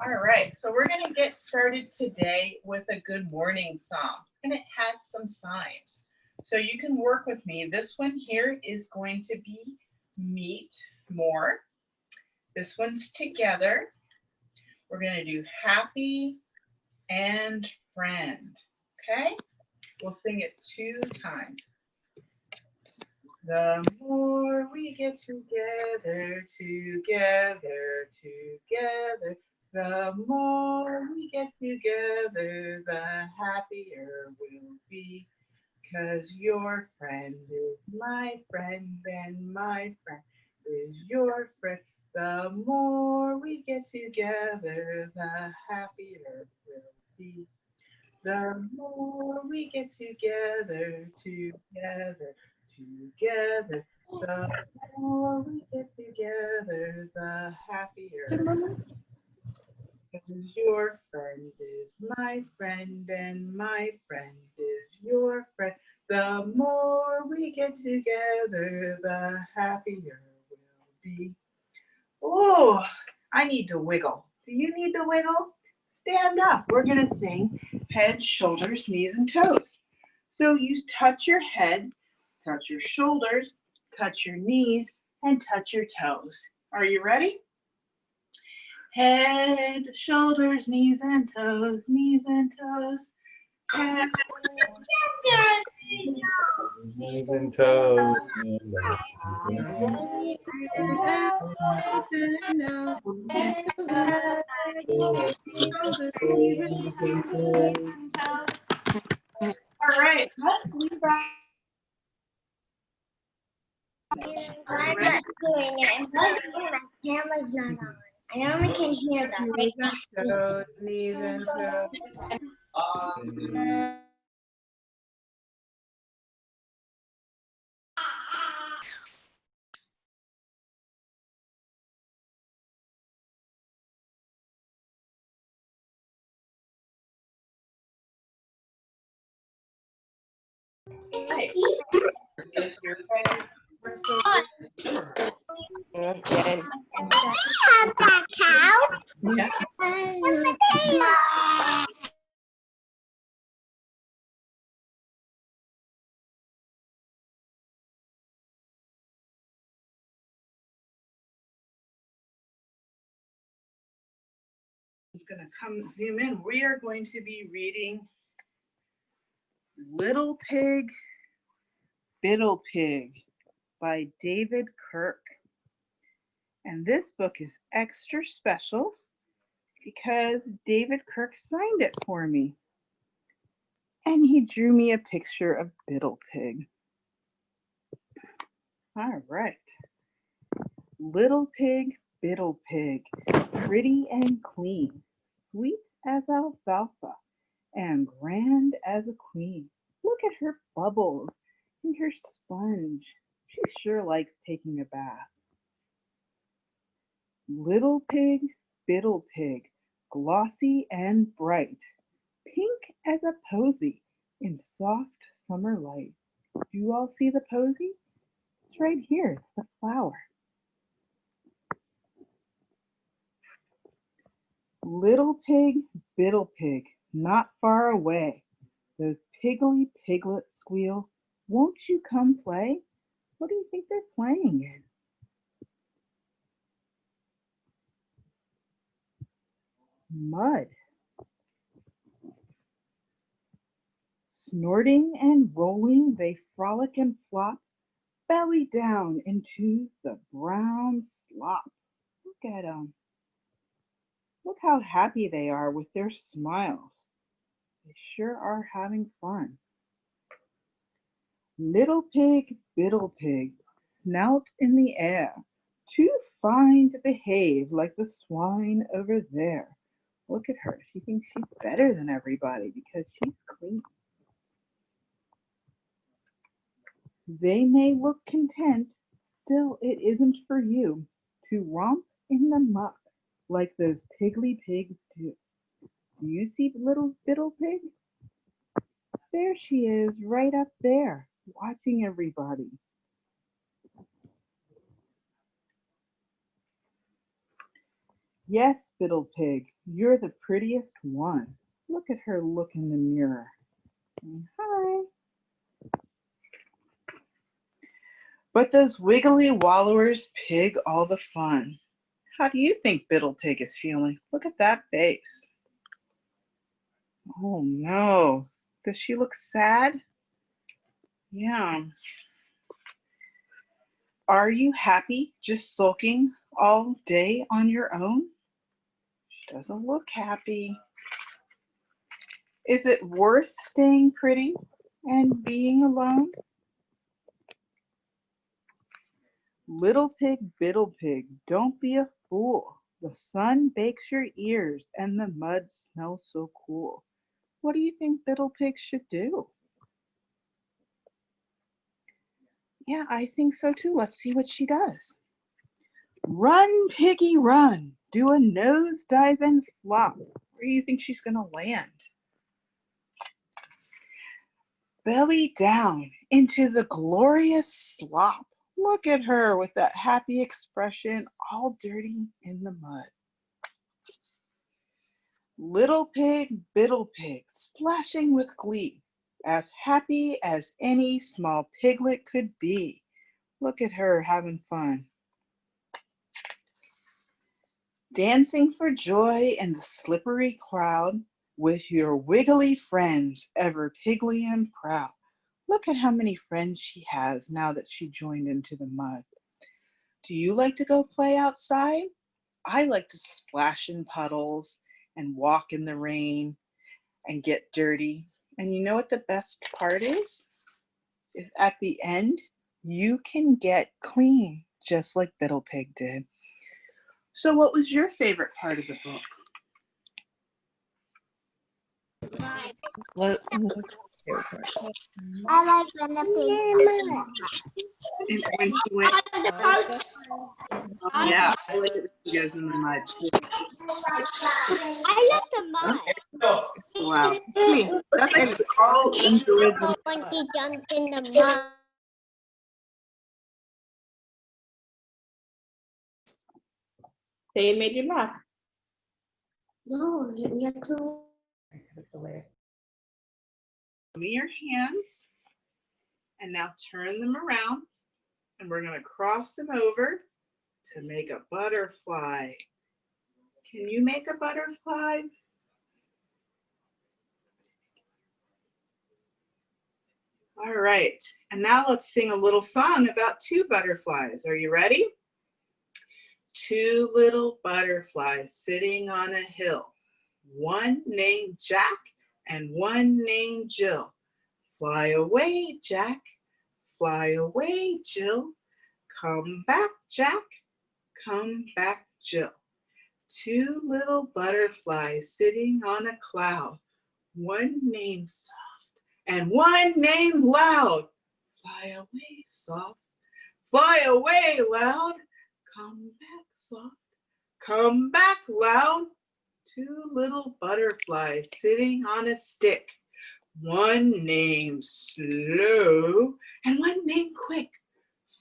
All right, so we're going to get started today with a good morning song, and it has some signs. So you can work with me. This one here is going to be meet more. This one's together. We're going to do happy and friend. Okay? We'll sing it 2 times. The more we get together, together, together, the more we get together, the happier we'll be. 'Cause your friend is my friend and my friend is your friend. The more we get together, the happier we'll be. The more we get together, together, together, the more we get together, the happier. Because your friend is my friend and my friend is your friend. The more we get together, the happier we'll be. Oh, I need to wiggle. Do you need to wiggle? Stand up. We're going to sing head, shoulders, knees, and toes. So you touch your head, touch your shoulders, touch your knees, and touch your toes. Are you ready? Head, shoulders, knees, and toes, knees and toes. Head, Knees and toes. all right, let's leave our I'm not doing it. And plus, my camera's not on. I only can hear them. They can't see. Toes, knees and toes. right. Is your head, Have that cow. yeah. It's going to come zoom in. We are going to be reading Little Pig, Biddle Pig by David Kirk. And this book is extra special because David Kirk signed it for me. And he drew me a picture of Biddle Pig. All right. Little pig, biddle pig, pretty and clean, sweet as alfalfa, and grand as a queen. Look at her bubbles and her sponge. She sure likes taking a bath. Little pig, biddle pig, glossy and bright, pink as a posy in soft summer light. Do you all see the posy? It's right here. It's the flower. Little pig, biddle pig, not far away. Those piggly piglets squeal. Won't you come play? What do you think they're playing in? Mud. Snorting and rolling, they frolic and flop, belly down into the brown slop. Look at 'em. Look how happy they are with their smiles. They sure are having fun. Little pig, biddle pig, snout in the air, too fine to behave like the swine over there. Look at her. She thinks she's better than everybody because she's clean. They may look content, still it isn't for you to romp in the muck like those piggly pigs do. Do you see little biddle pig? There she is, right up there, watching everybody. Yes, biddle pig, You're the prettiest one. Look at her look in the mirror. Hi. But those wiggly wallowers pig all the fun. How do you think Biddle Pig is feeling? Look at that face. Oh no. Does she look sad? Yeah. Are you happy just sulking all day on your own? She doesn't look happy. Is it worth staying pretty and being alone? Little pig, Biddle Pig, don't be a fool. The sun bakes your ears and the mud smells so cool. What do you think Biddle Pig should do? Yeah, I think so too. Let's see what she does. Run, piggy, run. Do a nosedive and flop. Where do you think she's going to land? Belly down into the glorious slop. Look at her with that happy expression, all dirty in the mud. Little pig, Biddle Pig, splashing with glee, as happy as any small piglet could be. Look at her having fun. Dancing for joy in the slippery crowd with your wiggly friends, ever pigly and proud. Look at how many friends she has now that she joined into the mud. Do you like to go play outside? I like to splash in puddles and walk in the rain and get dirty. And you know what the best part is? Is at the end, you can get clean, just like Biddle Pig did. So what was your favorite part of the book? What? I like when the pig. When she went, The parts. yeah, I like it when she goes in the mud. I like the mud. Wow. Me, that's like we all enjoyed the When she jumped in the mud. Say it made you laugh. No, you have to. me your hands and now turn them around and we're going to cross them over to make a butterfly. Can you make a butterfly? All right, and now let's sing a little song about two butterflies. Are you ready? Two little butterflies sitting on a hill, one named Jack and one named Jill. Fly away, Jack, fly away, Jill. Come back, Jack, come back, Jill. Two little butterflies sitting on a cloud, one named Soft and one named Loud. Fly away, Soft, fly away, Loud. Come back, Soft, come back, Loud. Two little butterflies sitting on a stick, one named Slow and one named Quick.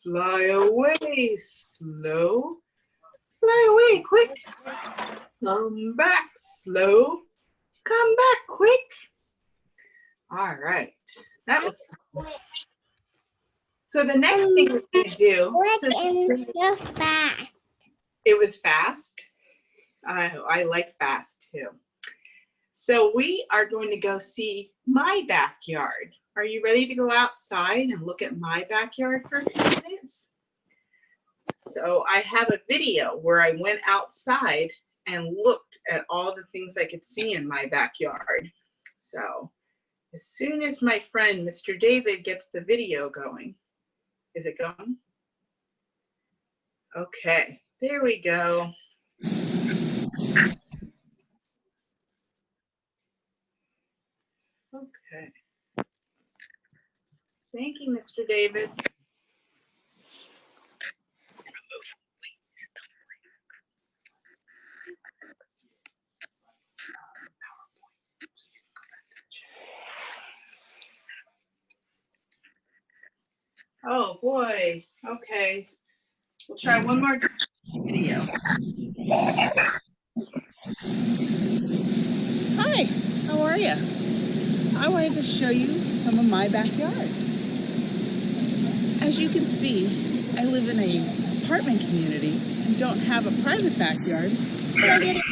Fly away, Slow, fly away, quick. Come back, Slow, come back, quick. All right, that was fun. So the next thing we're going to do, Quick and so fast. it was fast. I like fast too. So we are going to go see my backyard. Are you ready to go outside and look at my backyard for a few minutes? So I have a video where I went outside and looked at all the things I could see in my backyard. So as soon as my friend, Mr. David, gets the video going, is it going? Okay, there we go. Okay. Thank you, Mr. David. Oh boy, okay. We'll try one more video. I wanted to show you some of my backyard. As you can see, I live in an apartment community and don't have a private backyard, but I get it.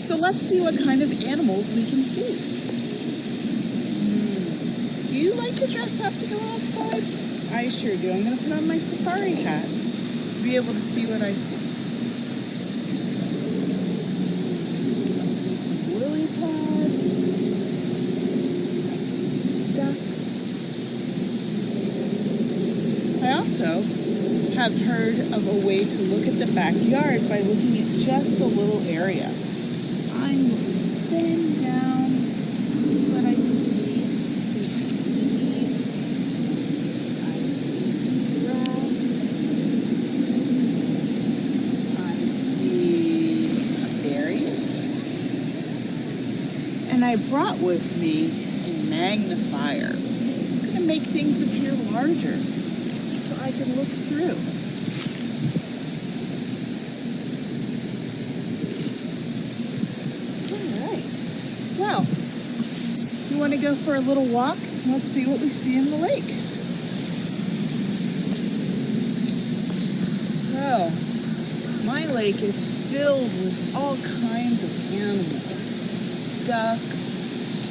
So let's see what kind of animals we can see. Do you like to dress up to go outside? I sure do. I'm going to put on my safari hat to be able to see what I see. Some lily pads, ducks. I also have heard of a way to look at the backyard by looking at just a little area. So I'm bend down, see what I see. I see some leaves. I see some grass. I see a berry. And I brought with me a magnifier. It's going to make things appear larger so I can look through. Well, you want to go for a little walk? Let's see what we see in the lake. So, my lake is filled with all kinds of animals. Ducks,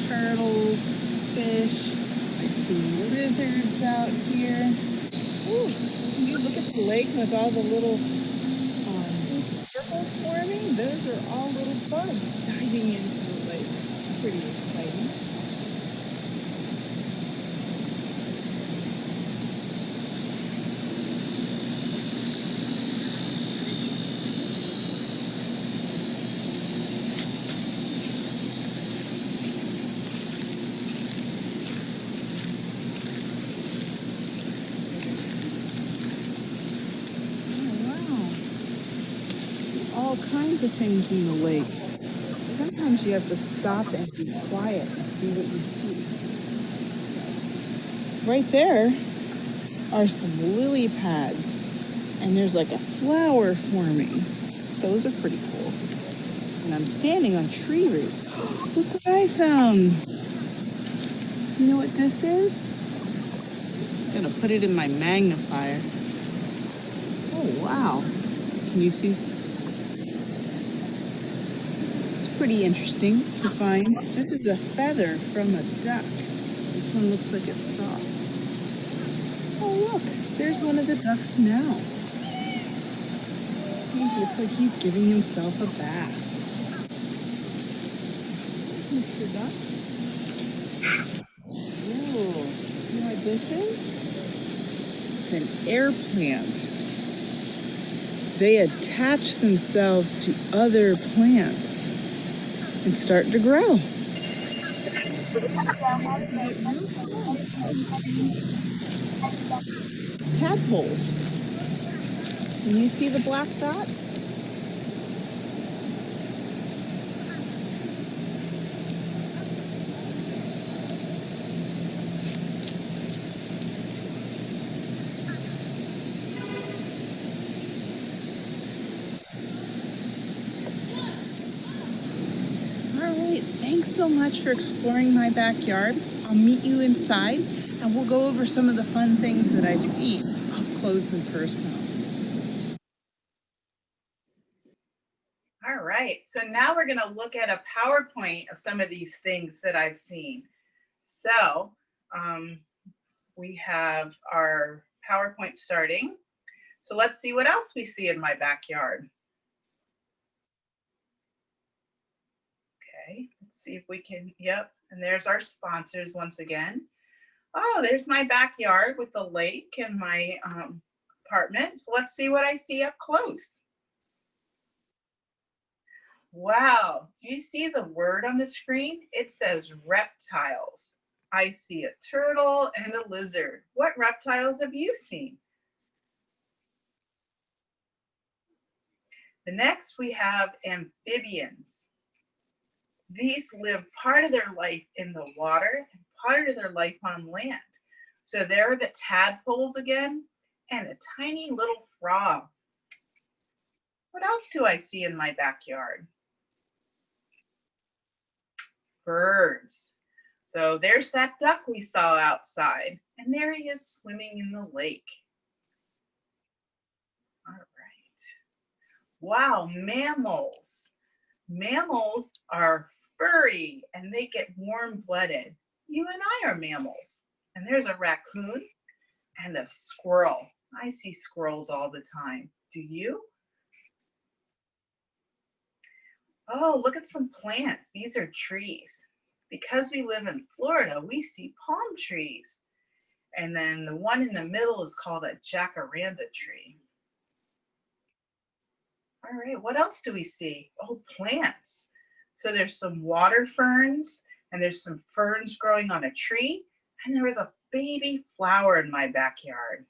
turtles, fish. I've seen lizards out here. Ooh, can you look at the lake with all the little circles forming? Those are all little bugs diving into the lake. It's pretty exciting. All kinds of things in the lake. Sometimes you have to stop and be quiet and see what you see. Right there are some lily pads, and there's like a flower forming. Those are pretty cool. And I'm standing on tree roots. Look what I found. You know what this is? I'm gonna put it in my magnifier. Oh wow. Can you see? Pretty interesting to find. This is a feather from a duck. This one looks like it's soft. Oh look, there's one of the ducks now. He looks like he's giving himself a bath. Mr. Duck. Ooh, you know what this is? It's an air plant. They attach themselves to other plants and start to grow. Tadpoles. Can you see the black dots? Thanks so much for exploring my backyard. I'll meet you inside and we'll go over some of the fun things that I've seen up close and personal. All right, so now we're going to look at a PowerPoint of some of these things that I've seen. So we have our PowerPoint starting. So let's see what else we see in my backyard. Okay, let's see if we can, yep, and there's our sponsors once again. Oh, there's my backyard with the lake and my apartment. So let's see what I see up close. Wow, do you see the word on the screen? It says reptiles. I see a turtle and a lizard. What reptiles have you seen? The next we have amphibians. These live part of their life in the water and part of their life on land. So there are the tadpoles again and a tiny little frog. What else do I see in my backyard? Birds. So there's that duck we saw outside, and there he is swimming in the lake. All right. Wow, mammals. Mammals are furry and they get warm-blooded. You and I are mammals. And there's a raccoon and a squirrel. I see squirrels all the time. Do you? Oh, look at some plants. These are trees. Because we live in Florida, we see palm trees. And then the one in the middle is called a jacaranda tree. All right, what else do we see? Oh, plants. So there's some water ferns, and there's some ferns growing on a tree, and there is a baby flower in my backyard.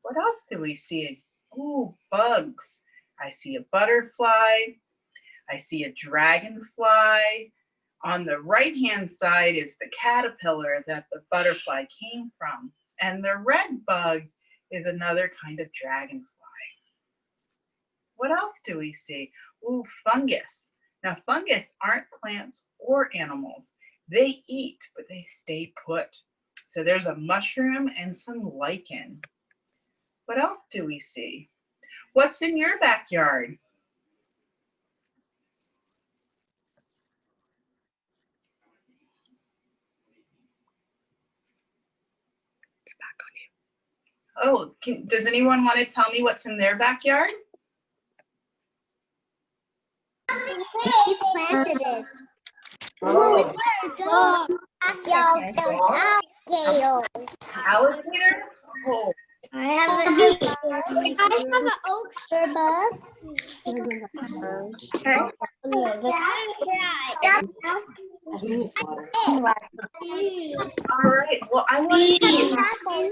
What else do we see? Oh, bugs. I see a butterfly. I see a dragonfly. On the right-hand side is the caterpillar that the butterfly came from, and the red bug is another kind of dragonfly. What else do we see? Ooh, fungus. Now, fungus aren't plants or animals. They eat, but they stay put. So there's a mushroom and some lichen. What else do we see? What's in your backyard? It's back on you. Oh, does anyone want to tell me what's in their backyard? He planted it. Oh, alligators? Oh, I have an oak for bugs. all right. Well, I want to see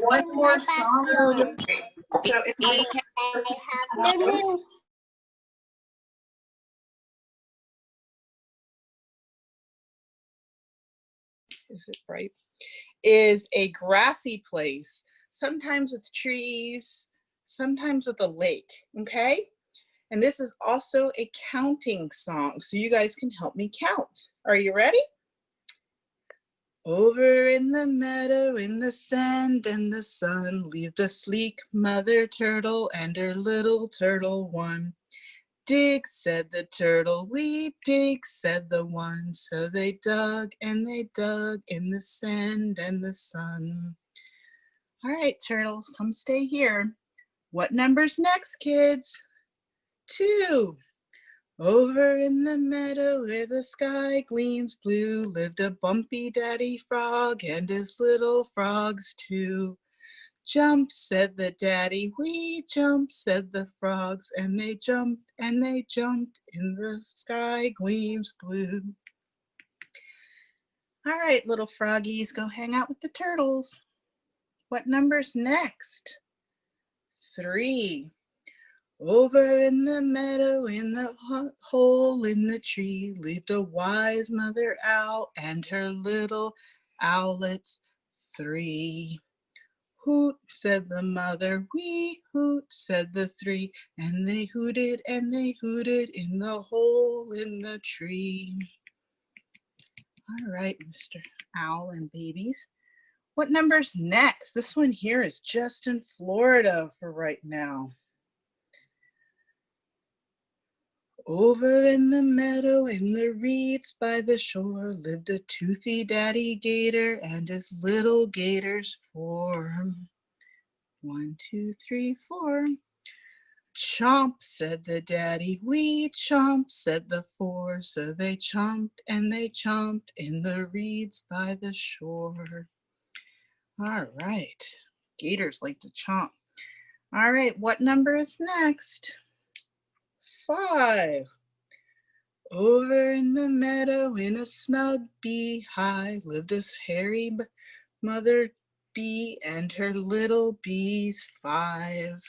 one more song. So if I can, is it right? Is a grassy place, sometimes with trees, sometimes with a lake, okay? And this is also a counting song, so you guys can help me count. Are you ready? Over in the meadow, in the sand and the sun, lived a sleek mother turtle and her little turtle one. Dig, said the turtle, we dig, said the one. So they dug and they dug in the sand and the sun. All right, turtles, come stay here. What number's next, kids? 2. Over in the meadow where the sky gleams blue lived a bumpy daddy frog and his little frogs too. Jump, said the daddy, we jump, said the frogs, and they jumped in the sky gleams blue. All right, little froggies, go hang out with the turtles. What number's next? 3. Over in the meadow, in the hole in the tree, lived a wise mother owl and her little owlets 3. Hoot, said the mother, we hoot, said the 3, and they hooted in the hole in the tree. All right, Mr. Owl and babies. What number's next? This one here is just in Florida for right now. Over in the meadow, in the reeds by the shore, lived a toothy daddy gator and his little gators 4. 1, 2, 3, 4. Chomp, said the daddy, we chomp, said the 4. So they chomped and they chomped in the reeds by the shore. All right, gators like to chomp. All right, what number is next? 5. Over in the meadow, in a snug beehive, lived a hairy mother bee and her little bees 5.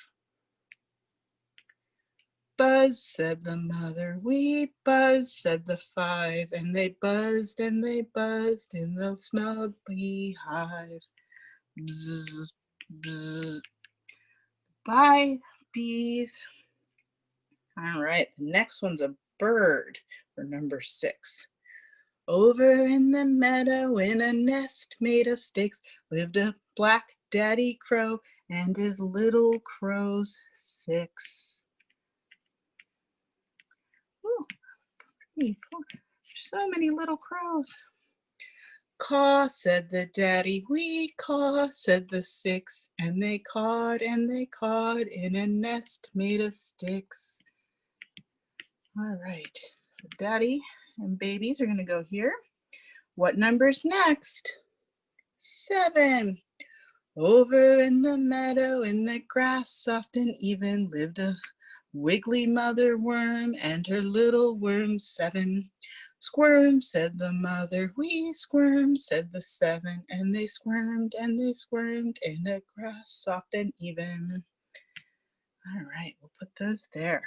Buzz, said the mother, we buzz, said the 5, and they buzzed in the snug beehive. Bzz, bzz. Bye, bees. All right, the next one's a bird for number 6. Over in the meadow in a nest made of sticks lived a black daddy crow and his little crows 6. Ooh, pretty cool. So many little crows. Caw, said the daddy, wee caw, said the 6, and they cawed in a nest made of sticks. All right, so daddy and babies are going to go here. What number's next? 7. Over in the meadow in the grass soft and even lived a wiggly mother worm and her little worm 7. Squirm, said the mother, we squirm, said the 7, and they squirmed in the grass soft and even. All right, we'll put those there.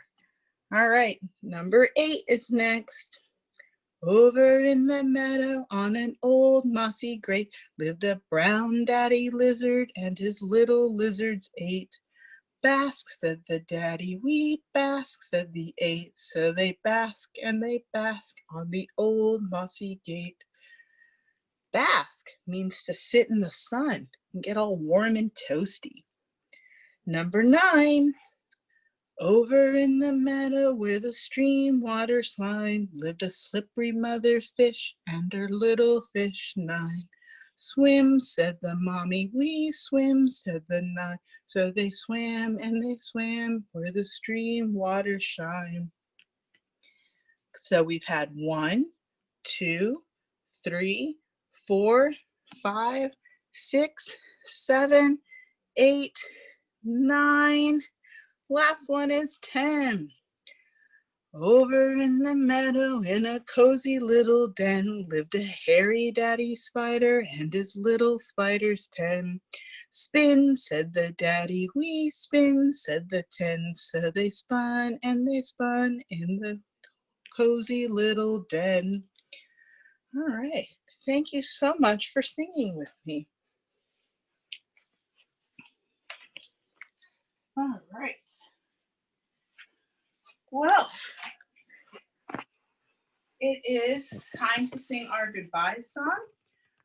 All right, number 8 is next. Over in the meadow on an old mossy grate lived a brown daddy lizard and his little lizards 8. Bask, said the daddy, we bask, said the 8. So they bask on the old mossy gate. Bask means to sit in the sun and get all warm and toasty. Number 9. Over in the meadow where the stream water slime lived a slippery mother fish and her little fish 9. Swim, said the mommy, we swim, said the 9. So they swam where the stream water shine. So we've had 1, 2, 3, 4, 5, 6, 7, 8, 9. Last one is 10. Over in the meadow in a cozy little den lived a hairy daddy spider and his little spiders 10. Spin, said the daddy, we spin, said the 10. So they spun in the cozy little den. All right, thank you so much for singing with me. All right. Well, it is time to sing our goodbye song.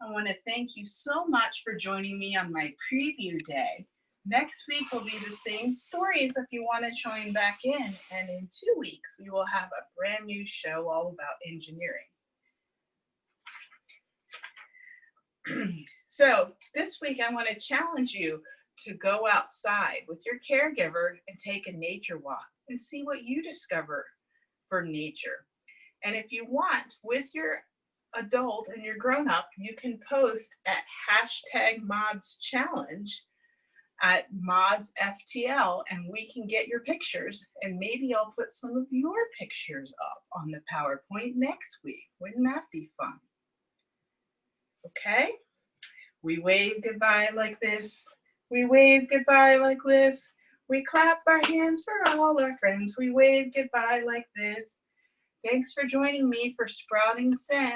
I want to thank you so much for joining me on my preview day. Next week will be the same stories if you want to join back in. And in 2 weeks, we will have a brand new show all about engineering. So this week, I want to challenge you to go outside with your caregiver and take a nature walk and see what you discover for nature. And if you want, with your adult and your grown-up, you can post at #ModsChallenge at ModsFTL, and we can get your pictures, and maybe I'll put some of your pictures up on the PowerPoint next week. Wouldn't that be fun? Okay, we wave goodbye like this. We wave goodbye like this. We clap our hands for all our friends. We wave goodbye like this. Thanks for joining me for Sprouting Sense.